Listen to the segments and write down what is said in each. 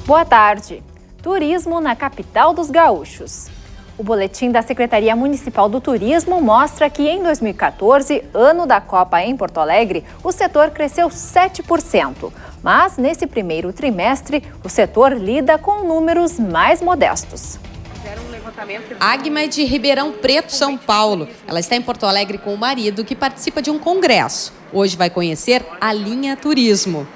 Boa tarde. Turismo na capital dos gaúchos. O boletim da Secretaria Municipal do Turismo mostra que em 2014, ano da Copa em Porto Alegre, o setor cresceu 7%. Mas nesse primeiro trimestre, o setor lida com números mais modestos. Agma é de Ribeirão Preto, São Paulo. Ela está em Porto Alegre com o marido, que participa de um congresso. Hoje vai conhecer a linha Turismo.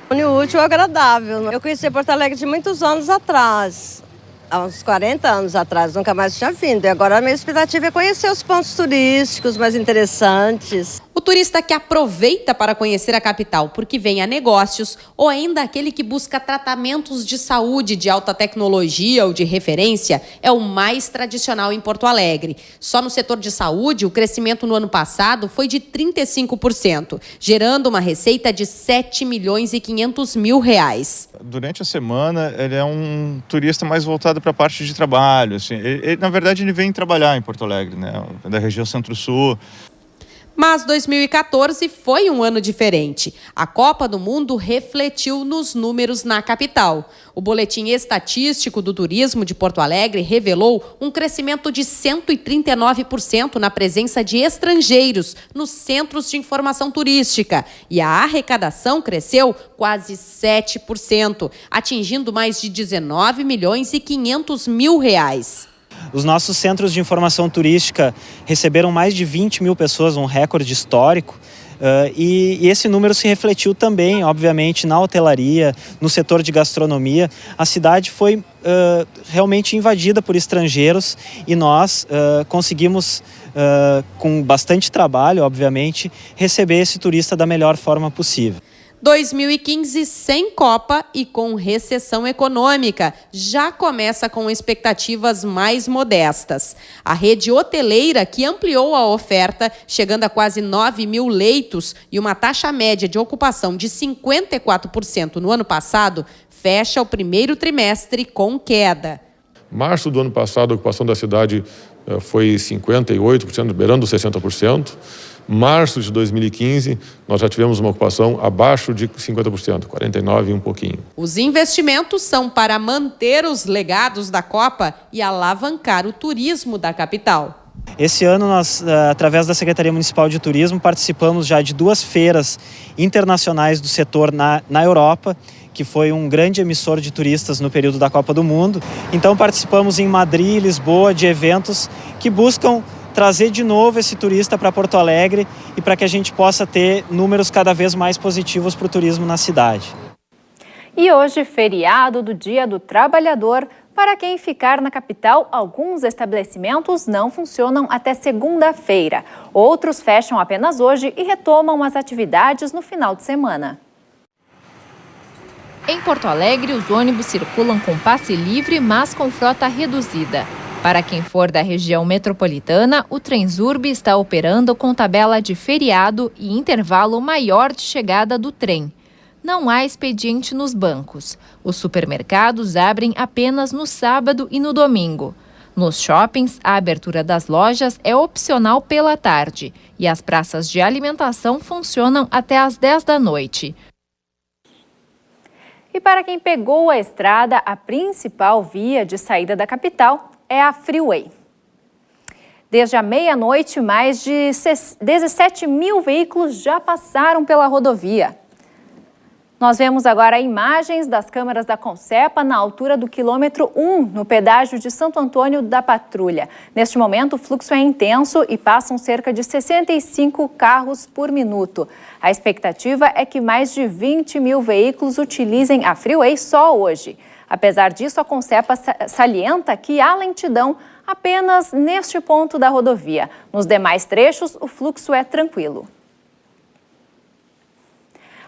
Útil e agradável. Eu conheci Porto Alegre de muitos anos atrás. Há uns 40 anos atrás, nunca mais tinha vindo. E agora a minha expectativa é conhecer os pontos turísticos mais interessantes. O turista que aproveita para conhecer a capital porque vem a negócios, ou ainda aquele que busca tratamentos de saúde de alta tecnologia ou de referência, é o mais tradicional em Porto Alegre. Só no setor de saúde, o crescimento no ano passado foi de 35%, gerando uma receita de 7 milhões e 500 mil reais. Durante a semana, ele é um turista mais voltado para a parte de trabalho. Assim. Na verdade, ele vem trabalhar em Porto Alegre, né? Da região Centro-Sul. Mas 2014 foi um ano diferente. A Copa do Mundo refletiu nos números na capital. O Boletim Estatístico do Turismo de Porto Alegre revelou um crescimento de 139% na presença de estrangeiros nos centros de informação turística. E a arrecadação cresceu quase 7%, atingindo mais de 19 milhões e 500 mil reais. Os nossos centros de informação turística receberam mais de 20 mil pessoas, um recorde histórico. E esse número se refletiu também, obviamente, na hotelaria, no setor de gastronomia. A cidade foi realmente invadida por estrangeiros e nós conseguimos, com bastante trabalho, obviamente, receber esse turista da melhor forma possível. 2015 sem Copa e com recessão econômica, já começa com expectativas mais modestas. A rede hoteleira, que ampliou a oferta, chegando a quase 9 mil leitos e uma taxa média de ocupação de 54% no ano passado, fecha o primeiro trimestre com queda. Março do ano passado, a ocupação da cidade foi 58%, beirando 60%. Março de 2015, nós já tivemos uma ocupação abaixo de 50%, 49% e um pouquinho. Os investimentos são para manter os legados da Copa e alavancar o turismo da capital. Esse ano nós, através da Secretaria Municipal de Turismo, participamos já de 2 feiras internacionais do setor na Europa, que foi um grande emissor de turistas no período da Copa do Mundo. Então participamos em Madrid e Lisboa de eventos que buscam trazer de novo esse turista para Porto Alegre e para que a gente possa ter números cada vez mais positivos para o turismo na cidade. E hoje, feriado do Dia do Trabalhador. Para quem ficar na capital, alguns estabelecimentos não funcionam até segunda-feira. Outros fecham apenas hoje e retomam as atividades no final de semana. Em Porto Alegre, os ônibus circulam com passe livre, mas com frota reduzida. Para quem for da região metropolitana, o Transurb está operando com tabela de feriado e intervalo maior de chegada do trem. Não há expediente nos bancos. Os supermercados abrem apenas no sábado e no domingo. Nos shoppings, a abertura das lojas é opcional pela tarde e as praças de alimentação funcionam até às 10 da noite. E para quem pegou a estrada, a principal via de saída da capital é a Freeway. Desde a meia-noite, mais de 17 mil veículos já passaram pela rodovia. Nós vemos agora imagens das câmeras da Concepa na altura do quilômetro 1, no pedágio de Santo Antônio da Patrulha. Neste momento, o fluxo é intenso e passam cerca de 65 carros por minuto. A expectativa é que mais de 20 mil veículos utilizem a Freeway só hoje. Apesar disso, a Concepa salienta que há lentidão apenas neste ponto da rodovia. Nos demais trechos, o fluxo é tranquilo.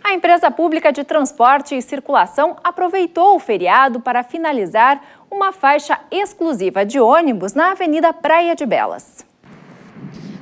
A empresa pública de transporte e circulação aproveitou o feriado para finalizar uma faixa exclusiva de ônibus na Avenida Praia de Belas.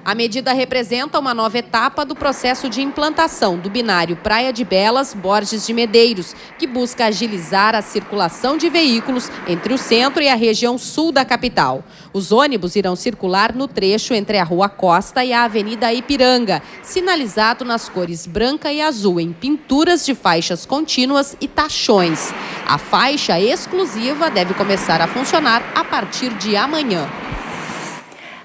A medida representa uma nova etapa do processo de implantação do binário Praia de Belas-Borges de Medeiros, que busca agilizar a circulação de veículos entre o centro e a região sul da capital. Os ônibus irão circular no trecho entre a Rua Costa e a Avenida Ipiranga, sinalizado nas cores branca e azul em pinturas de faixas contínuas e tachões. A faixa exclusiva deve começar a funcionar a partir de amanhã.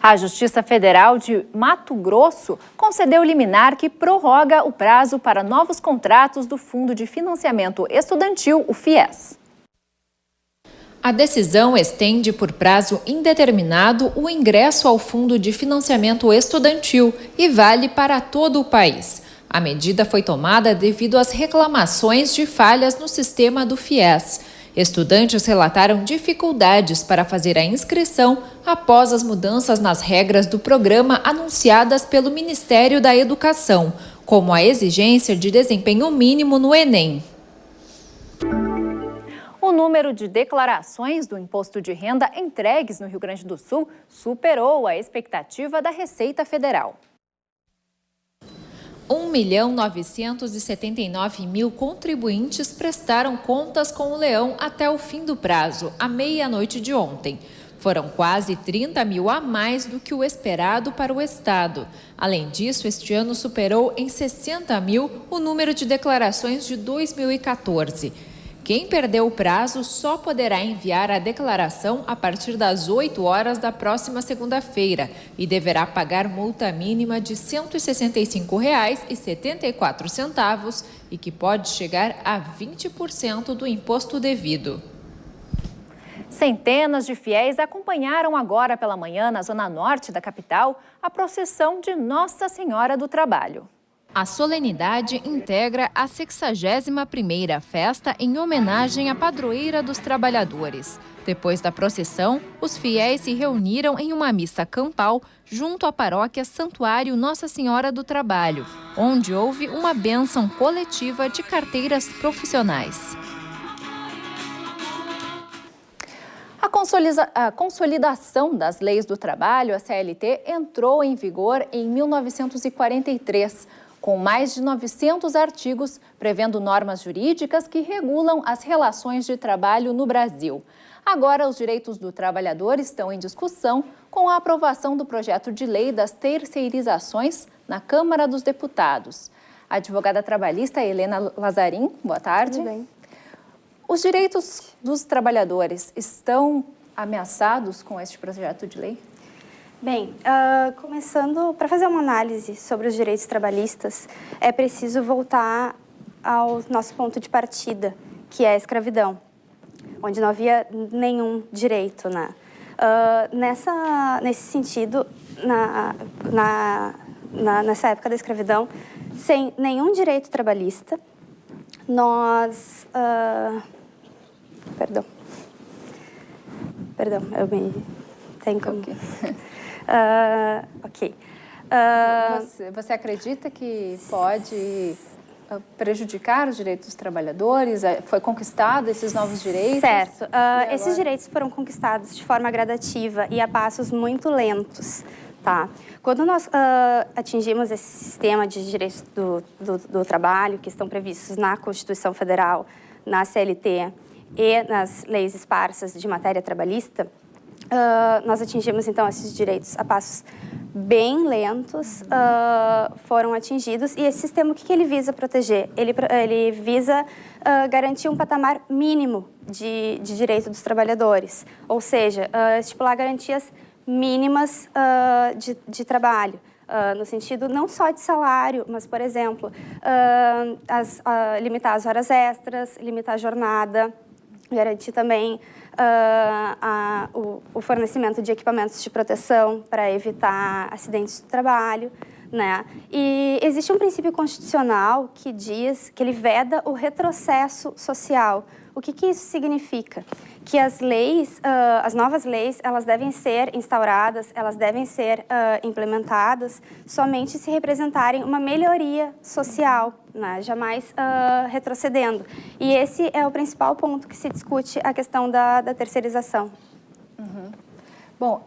A Justiça Federal de Mato Grosso concedeu liminar que prorroga o prazo para novos contratos do Fundo de Financiamento Estudantil, o FIES. A decisão estende por prazo indeterminado o ingresso ao Fundo de Financiamento Estudantil e vale para todo o país. A medida foi tomada devido às reclamações de falhas no sistema do FIES. Estudantes relataram dificuldades para fazer a inscrição após as mudanças nas regras do programa anunciadas pelo Ministério da Educação, como a exigência de desempenho mínimo no Enem. O número de declarações do imposto de renda entregues no Rio Grande do Sul superou a expectativa da Receita Federal. 1.979.000 contribuintes prestaram contas com o Leão até o fim do prazo, à meia-noite de ontem. Foram quase 30 mil a mais do que o esperado para o Estado. Além disso, este ano superou em 60 mil o número de declarações de 2014. Quem perdeu o prazo só poderá enviar a declaração a partir das 8 horas da próxima segunda-feira e deverá pagar multa mínima de R$ 165,74 e que pode chegar a 20% do imposto devido. Centenas de fiéis acompanharam agora pela manhã, na zona norte da capital, a procissão de Nossa Senhora do Trabalho. A solenidade integra a 61ª festa em homenagem à padroeira dos trabalhadores. Depois da procissão, os fiéis se reuniram em uma missa campal junto à paróquia Santuário Nossa Senhora do Trabalho, onde houve uma bênção coletiva de carteiras profissionais. A consolidação das leis do trabalho, a CLT, entrou em vigor em 1943, com mais de 900 artigos prevendo normas jurídicas que regulam as relações de trabalho no Brasil. Agora, os direitos do trabalhador estão em discussão com a aprovação do projeto de lei das terceirizações na Câmara dos Deputados. A advogada trabalhista Helena Lazarim, boa tarde. Tudo bem. Os direitos dos trabalhadores estão ameaçados com este projeto de lei? Bem, começando, para fazer uma análise sobre os direitos trabalhistas, é preciso voltar ao nosso ponto de partida, que é a escravidão, onde não havia nenhum direito, né? Nesse sentido, nessa época da escravidão, sem nenhum direito trabalhista, nós... Perdão, eu me... Tem como... Ok. Você acredita que pode prejudicar os direitos dos trabalhadores? Foi conquistado esses novos direitos? Certo. Esses direitos foram conquistados de forma gradativa e a passos muito lentos. Tá? Quando nós atingimos esse sistema de direitos do trabalho, que estão previstos na Constituição Federal, na CLT e nas leis esparsas de matéria trabalhista, nós atingimos, então, esses direitos a passos bem lentos, foram atingidos. E esse sistema, o que ele visa proteger? Ele visa garantir um patamar mínimo de direito dos trabalhadores, ou seja, estipular garantias mínimas de trabalho, no sentido não só de salário, mas, por exemplo, limitar as horas extras, limitar a jornada, garantir também o fornecimento de equipamentos de proteção para evitar acidentes de trabalho, né? E existe um princípio constitucional que diz que ele veda o retrocesso social. O que isso significa? Que as leis, as novas leis, elas devem ser instauradas, elas devem ser implementadas somente se representarem uma melhoria social, né? Jamais retrocedendo. E esse é o principal ponto que se discute, a questão da terceirização. Uhum. Bom,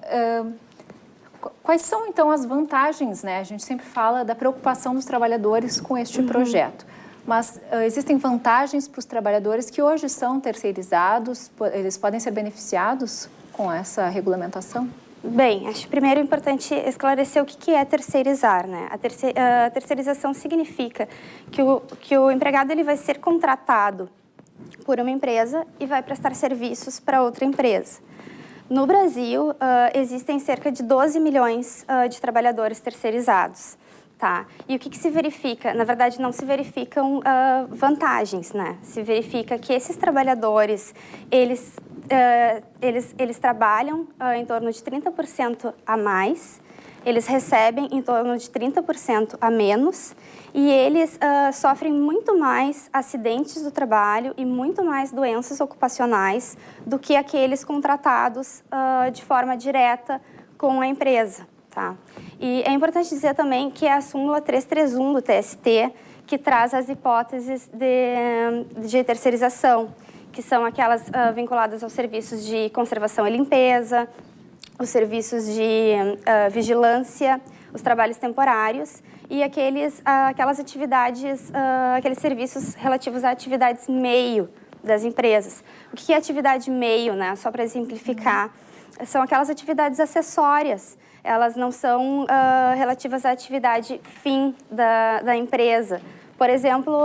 Quais são, então, as vantagens, né? A gente sempre fala da preocupação dos trabalhadores com este projeto. Mas existem vantagens para os trabalhadores que hoje são terceirizados? Eles podem ser beneficiados com essa regulamentação? Bem, acho primeiro importante esclarecer o que é terceirizar, né? A terceirização significa que o empregado ele vai ser contratado por uma empresa e vai prestar serviços para outra empresa. No Brasil, existem cerca de 12 milhões de trabalhadores terceirizados. Tá. E o que se verifica? Na verdade, não se verificam vantagens, né? Se verifica que esses trabalhadores, eles trabalham em torno de 30% a mais, eles recebem em torno de 30% a menos e eles sofrem muito mais acidentes do trabalho e muito mais doenças ocupacionais do que aqueles contratados de forma direta com a empresa. Tá? E é importante dizer também que é a súmula 331 do TST que traz as hipóteses de terceirização, que são aquelas vinculadas aos serviços de conservação e limpeza, os serviços de vigilância, os trabalhos temporários e aquelas atividades, aqueles serviços relativos a atividades meio das empresas. O que é atividade meio, né? Só para exemplificar, são aquelas atividades acessórias. Elas não são relativas à atividade fim da empresa. Por exemplo,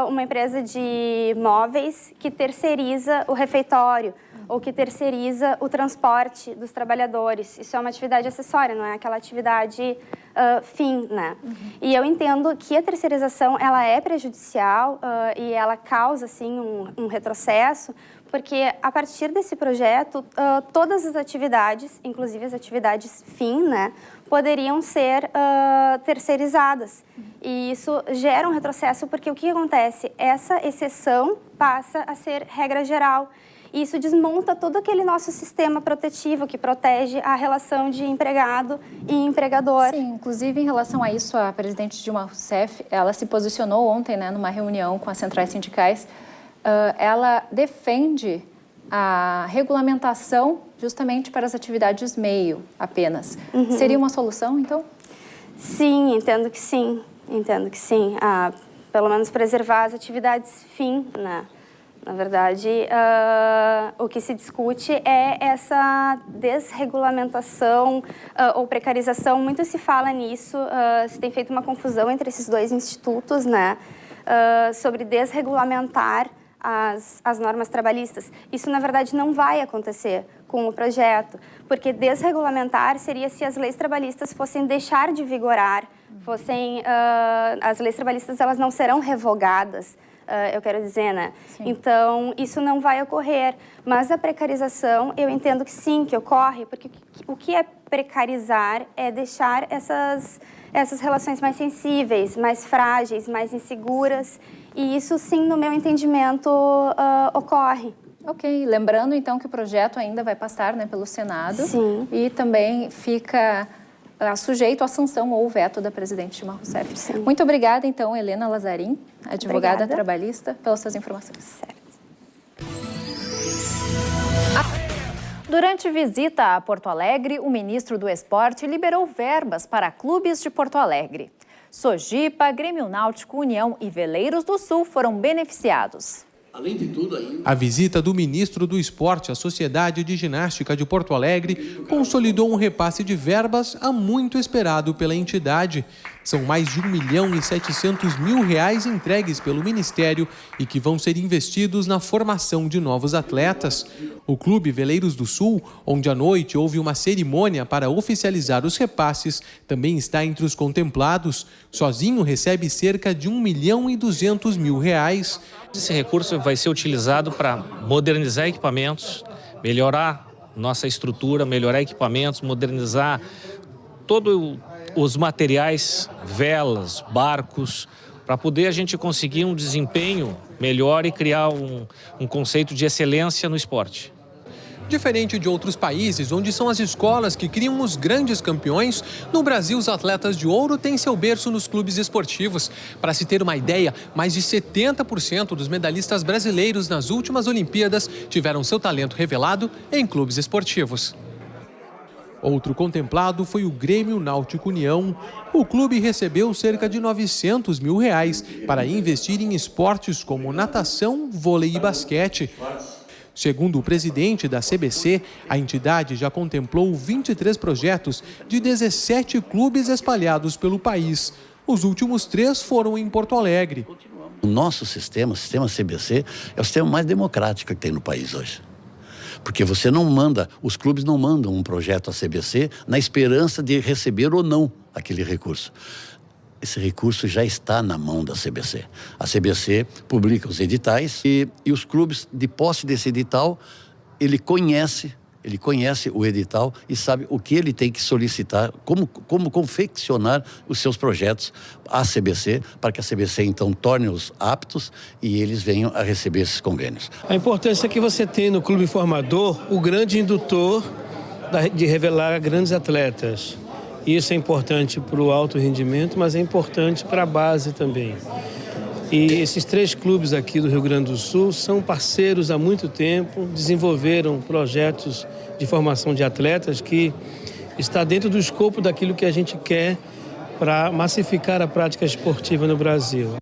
uma empresa de móveis que terceiriza o refeitório ou que terceiriza o transporte dos trabalhadores. Isso é uma atividade acessória, não é aquela atividade fim, né? E eu entendo que a terceirização ela é prejudicial e ela causa, sim, um retrocesso, porque a partir desse projeto, todas as atividades, inclusive as atividades fim, né, poderiam ser terceirizadas. E isso gera um retrocesso porque o que acontece? Essa exceção passa a ser regra geral. E isso desmonta todo aquele nosso sistema protetivo que protege a relação de empregado e empregador. Sim, inclusive em relação a isso, a presidente Dilma Rousseff, ela se posicionou ontem, né, numa reunião com as centrais sindicais. Ela defende a regulamentação justamente para as atividades meio apenas. Seria uma solução, então? Sim, entendo que sim. Entendo que sim. Pelo menos preservar as atividades fim, né? Na verdade, o que se discute é essa desregulamentação ou precarização. Muito se fala nisso, se tem feito uma confusão entre esses dois institutos, né? Sobre desregulamentar as normas trabalhistas. Isso, na verdade, não vai acontecer com o projeto, porque desregulamentar seria se as leis trabalhistas fossem deixar de vigorar, as leis trabalhistas elas não serão revogadas, eu quero dizer, né? Sim. Então, isso não vai ocorrer. Mas a precarização, eu entendo que sim, que ocorre, porque o que é precarizar é deixar essas relações mais sensíveis, mais frágeis, mais inseguras. E isso, sim, no meu entendimento, ocorre. Ok, lembrando então que o projeto ainda vai passar, né, pelo Senado. Sim. E também fica sujeito à sanção ou veto da presidente Dilma Rousseff. Sim. Muito obrigada, então, Helena Lazarim, advogada Obrigada. trabalhista, pelas suas informações. Certo. Durante visita a Porto Alegre, o ministro do Esporte liberou verbas para clubes de Porto Alegre. Sojipa, Grêmio Náutico, União e Veleiros do Sul foram beneficiados. Além de tudo, a visita do ministro do Esporte à Sociedade de Ginástica de Porto Alegre consolidou um repasse de verbas há muito esperado pela entidade. São mais de R$1.700.000 entregues pelo Ministério e que vão ser investidos na formação de novos atletas. O Clube Veleiros do Sul, onde à noite houve uma cerimônia para oficializar os repasses, também está entre os contemplados. Sozinho recebe cerca de R$1.200.000. Esse recurso vai ser utilizado para modernizar equipamentos, melhorar nossa estrutura, melhorar equipamentos, modernizar todos os materiais, velas, barcos, para poder a gente conseguir um desempenho melhor e criar um conceito de excelência no esporte. Diferente de outros países, onde são as escolas que criam os grandes campeões, no Brasil os atletas de ouro têm seu berço nos clubes esportivos. Para se ter uma ideia, mais de 70% dos medalhistas brasileiros nas últimas Olimpíadas tiveram seu talento revelado em clubes esportivos. Outro contemplado foi o Grêmio Náutico União. O clube recebeu cerca de R$900 mil para investir em esportes como natação, vôlei e basquete. Segundo o presidente da CBC, a entidade já contemplou 23 projetos de 17 clubes espalhados pelo país. Os últimos 3 foram em Porto Alegre. O nosso sistema, o sistema CBC, é o sistema mais democrático que tem no país hoje. Porque você não manda, os clubes não mandam um projeto à CBC na esperança de receber ou não aquele recurso. Esse recurso já está na mão da CBC. A CBC publica os editais e os clubes, de posse desse edital, ele conhece o edital e sabe o que ele tem que solicitar, como confeccionar os seus projetos à CBC, para que a CBC então torne-os aptos e eles venham a receber esses convênios. A importância é que você tem no clube formador o grande indutor de revelar grandes atletas. Isso é importante para o alto rendimento, mas é importante para a base também. E esses 3 clubes aqui do Rio Grande do Sul são parceiros há muito tempo, desenvolveram projetos de formação de atletas que está dentro do escopo daquilo que a gente quer para massificar a prática esportiva no Brasil.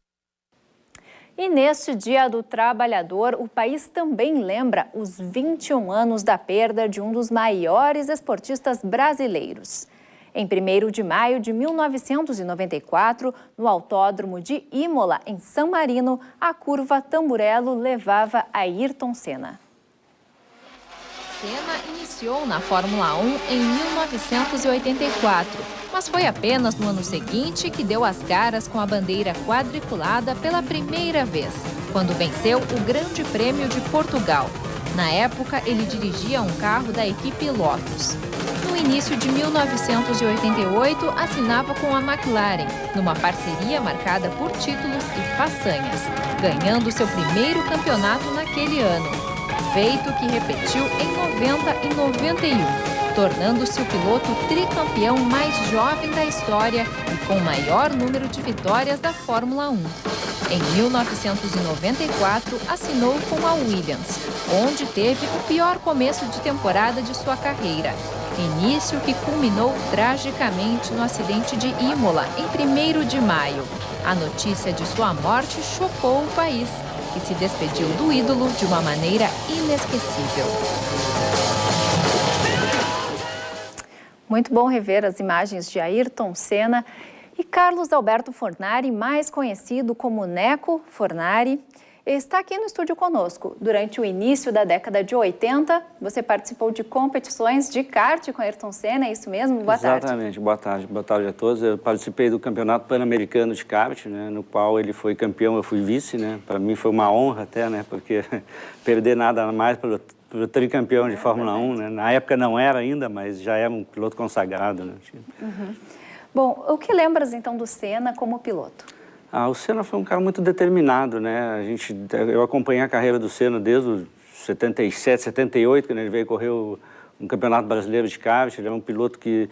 E neste Dia do Trabalhador, o país também lembra os 21 anos da perda de um dos maiores esportistas brasileiros. Em 1º de maio de 1994, no Autódromo de Imola, em San Marino, a curva Tamburello levava Ayrton Senna. Senna iniciou na Fórmula 1 em 1984, mas foi apenas no ano seguinte que deu as caras com a bandeira quadriculada pela primeira vez, quando venceu o Grande Prêmio de Portugal. Na época, ele dirigia um carro da equipe Lotus. No início de 1988, assinava com a McLaren, numa parceria marcada por títulos e façanhas, ganhando seu primeiro campeonato naquele ano, feito que repetiu em 90 e 91, tornando-se o piloto tricampeão mais jovem da história e com o maior número de vitórias da Fórmula 1. Em 1994, assinou com a Williams, onde teve o pior começo de temporada de sua carreira. Início que culminou tragicamente no acidente de Imola, em 1º de maio. A notícia de sua morte chocou o país, que se despediu do ídolo de uma maneira inesquecível. Muito bom rever as imagens de Ayrton Senna e Carlos Alberto Fornari, mais conhecido como Neco Fornari, está aqui no estúdio conosco. Durante o início da década de 80, você participou de competições de kart com Ayrton Senna, é isso mesmo? Boa tarde. Exatamente, boa tarde a todos. Eu participei do Campeonato Pan-Americano de Kart, né, no qual ele foi campeão, eu fui vice, né? Para mim foi uma honra até, né? Porque perder nada mais para o tricampeão de Fórmula 1, né? Na época não era ainda, mas já era um piloto consagrado, né? Uhum. Bom, o que lembras então do Senna como piloto? O Senna foi um cara muito determinado, né? Eu acompanhei a carreira do Senna desde os 77, 78, quando ele veio correr um campeonato brasileiro de kart. Ele era um piloto que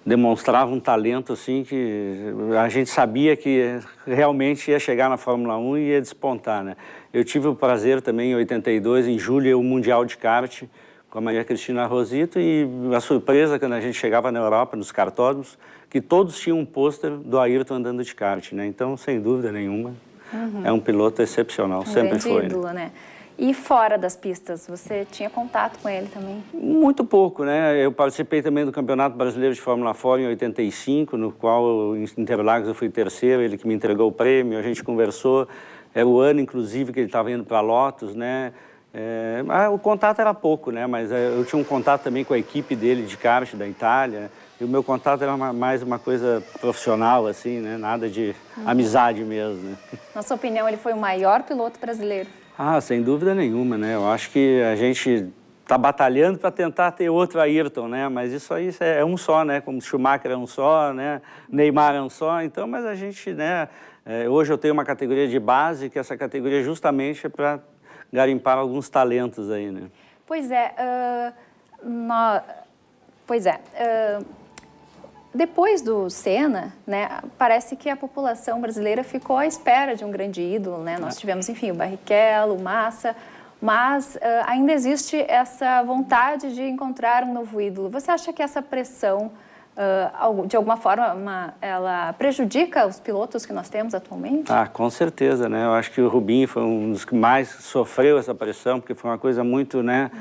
demonstrava um talento assim que a gente sabia que realmente ia chegar na Fórmula 1 e ia despontar, né? Eu tive o prazer também em 82, em julho, o Mundial de Kart com a Maria Cristina Rosito, e a surpresa quando a gente chegava na Europa, nos cartódromos, que todos tinham um pôster do Ayrton andando de kart, né? Então, sem dúvida nenhuma, é um piloto excepcional, sempre foi. Ídolo, né? E fora das pistas, você tinha contato com ele também? Muito pouco, né? Eu participei também do Campeonato Brasileiro de Fórmula 4 em 85, no qual, em Interlagos, eu fui terceiro, ele que me entregou o prêmio, a gente conversou. Era o ano, inclusive, que ele estava indo para Lotus, né? O contato era pouco, né? Mas eu tinha um contato também com a equipe dele de kart da Itália. E o meu contato era mais uma coisa profissional, assim, né? Nada de amizade mesmo, né? Na sua opinião, ele foi o maior piloto brasileiro? Sem dúvida nenhuma, né? Eu acho que a gente está batalhando para tentar ter outro Ayrton, né? Mas isso aí é um só, né? Como Schumacher é um só, né? Neymar é um só. Então, mas a gente, né? Hoje eu tenho uma categoria de base, que essa categoria justamente é para garimpar alguns talentos aí, né? Pois é. Depois do Senna, né, parece que a população brasileira ficou à espera de um grande ídolo, né? Nós tivemos, enfim, o Barrichello, o Massa, mas ainda existe essa vontade de encontrar um novo ídolo. Você acha que essa pressão, de alguma forma, ela prejudica os pilotos que nós temos atualmente? Ah, com certeza, né? Eu acho que o Rubinho foi um dos que mais sofreu essa pressão, porque foi uma coisa muito, né,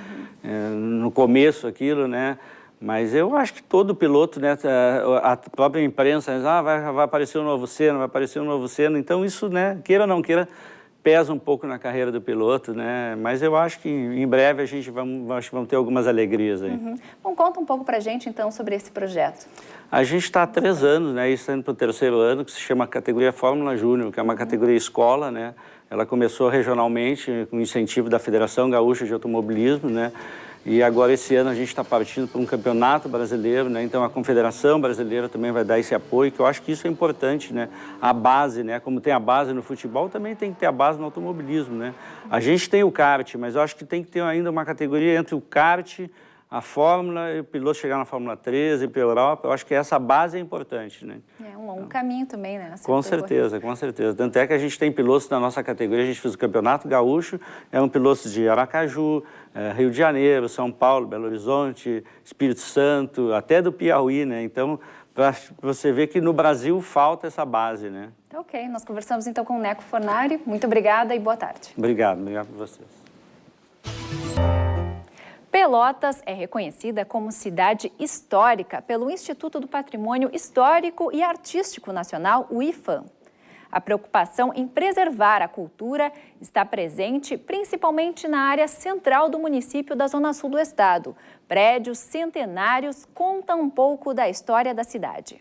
no começo aquilo, né? Mas eu acho que todo piloto, né, a própria imprensa, vai aparecer um novo Senna, vai aparecer um novo Senna. Então isso, né, queira ou não queira, pesa um pouco na carreira do piloto, né? Mas eu acho que em breve a gente vamos ter algumas alegrias aí. Bom, conta um pouco pra gente então sobre esse projeto. A gente está há 3 anos, né? Está indo para o 3º ano, que se chama categoria Fórmula Júnior, que é uma categoria escola, né? Ela começou regionalmente com incentivo da Federação Gaúcha de Automobilismo, né? E agora, esse ano, a gente está partindo para um campeonato brasileiro, né? Então, a Confederação Brasileira também vai dar esse apoio, que eu acho que isso é importante, né? A base, né? Como tem a base no futebol, também tem que ter a base no automobilismo, né? A gente tem o kart, mas eu acho que tem que ter ainda uma categoria entre o kart, a Fórmula e o piloto chegar na Fórmula 3 e para a Europa. Eu acho que essa base é importante, né? É um longo caminho também, né? Com certeza, com certeza. Tanto é que a gente tem pilotos na nossa categoria, a gente fez o Campeonato Gaúcho, eram pilotos de Aracaju, Rio de Janeiro, São Paulo, Belo Horizonte, Espírito Santo, até do Piauí, né? Então, para você ver que no Brasil falta essa base, né? Tá ok, nós conversamos então com o Neco Fornari. Muito obrigada e boa tarde. Obrigado por vocês. Pelotas é reconhecida como cidade histórica pelo Instituto do Patrimônio Histórico e Artístico Nacional, o IPHAN. A preocupação em preservar a cultura está presente principalmente na área central do município da Zona Sul do estado. Prédios centenários contam um pouco da história da cidade.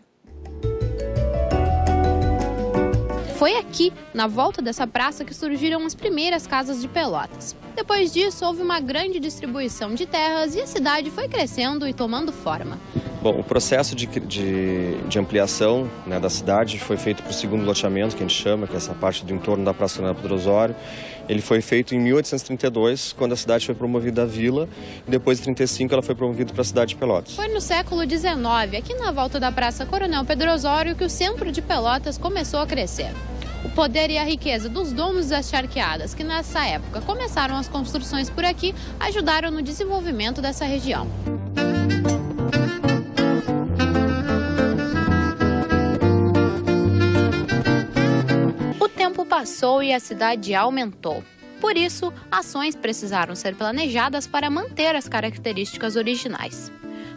Foi aqui, na volta dessa praça, que surgiram as primeiras casas de Pelotas. Depois disso, houve uma grande distribuição de terras e a cidade foi crescendo e tomando forma. Bom, o processo de ampliação, né, da cidade foi feito para o segundo loteamento, que a gente chama, que é essa parte do entorno da Praça Coronel Pedro Osório. Ele foi feito em 1832, quando a cidade foi promovida à vila, e depois, em 1935, ela foi promovida para a cidade de Pelotas. Foi no século XIX, aqui na volta da Praça Coronel Pedro Osório, que o centro de Pelotas começou a crescer. O poder e a riqueza dos donos das charqueadas, que nessa época começaram as construções por aqui, ajudaram no desenvolvimento dessa região. O tempo passou e a cidade aumentou. Por isso, ações precisaram ser planejadas para manter as características originais.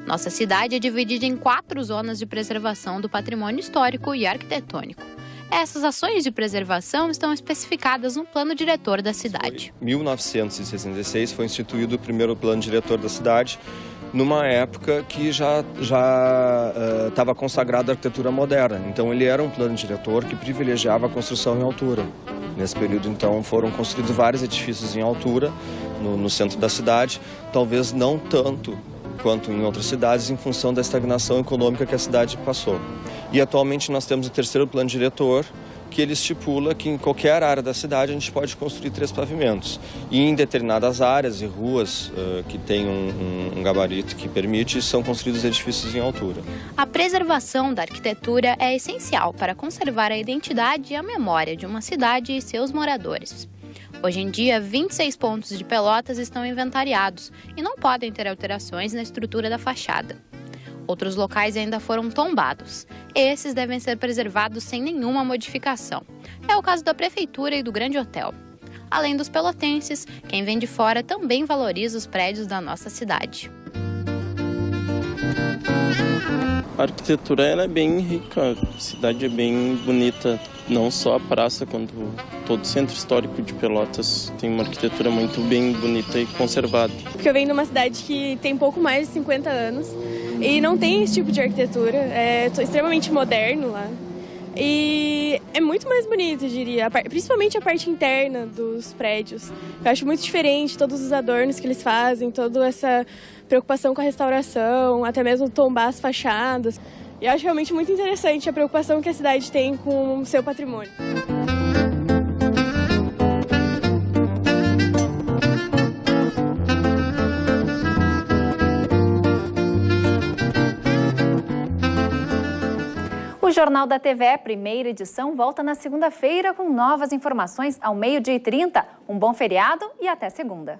Nossa cidade é dividida em 4 zonas de preservação do patrimônio histórico e arquitetônico. Essas ações de preservação estão especificadas no plano diretor da cidade. Em 1966 foi instituído o primeiro plano diretor da cidade, numa época que já estava consagrada a arquitetura moderna. Então ele era um plano diretor que privilegiava a construção em altura. Nesse período, então, foram construídos vários edifícios em altura no centro da cidade, talvez não tanto quanto em outras cidades, em função da estagnação econômica que a cidade passou. E atualmente nós temos o terceiro plano diretor, que ele estipula que em qualquer área da cidade a gente pode construir 3 pavimentos. E em determinadas áreas e ruas que têm um gabarito que permite, são construídos edifícios em altura. A preservação da arquitetura é essencial para conservar a identidade e a memória de uma cidade e seus moradores. Hoje em dia, 26 pontos de Pelotas estão inventariados e não podem ter alterações na estrutura da fachada. Outros locais ainda foram tombados. Esses devem ser preservados sem nenhuma modificação. É o caso da Prefeitura e do Grande Hotel. Além dos pelotenses, quem vem de fora também valoriza os prédios da nossa cidade. A arquitetura ela é bem rica, a cidade é bem bonita, não só a praça, quanto todo o centro histórico de Pelotas tem uma arquitetura muito bem bonita e conservada. Porque eu venho de uma cidade que tem pouco mais de 50 anos e não tem esse tipo de arquitetura, é extremamente moderno lá. E é muito mais bonito, eu diria, principalmente a parte interna dos prédios. Eu acho muito diferente todos os adornos que eles fazem, toda essa preocupação com a restauração, até mesmo tombar as fachadas. E eu acho realmente muito interessante a preocupação que a cidade tem com o seu patrimônio. O Jornal da TVE, primeira edição, volta na segunda-feira com novas informações ao 12h30. Um bom feriado e até segunda.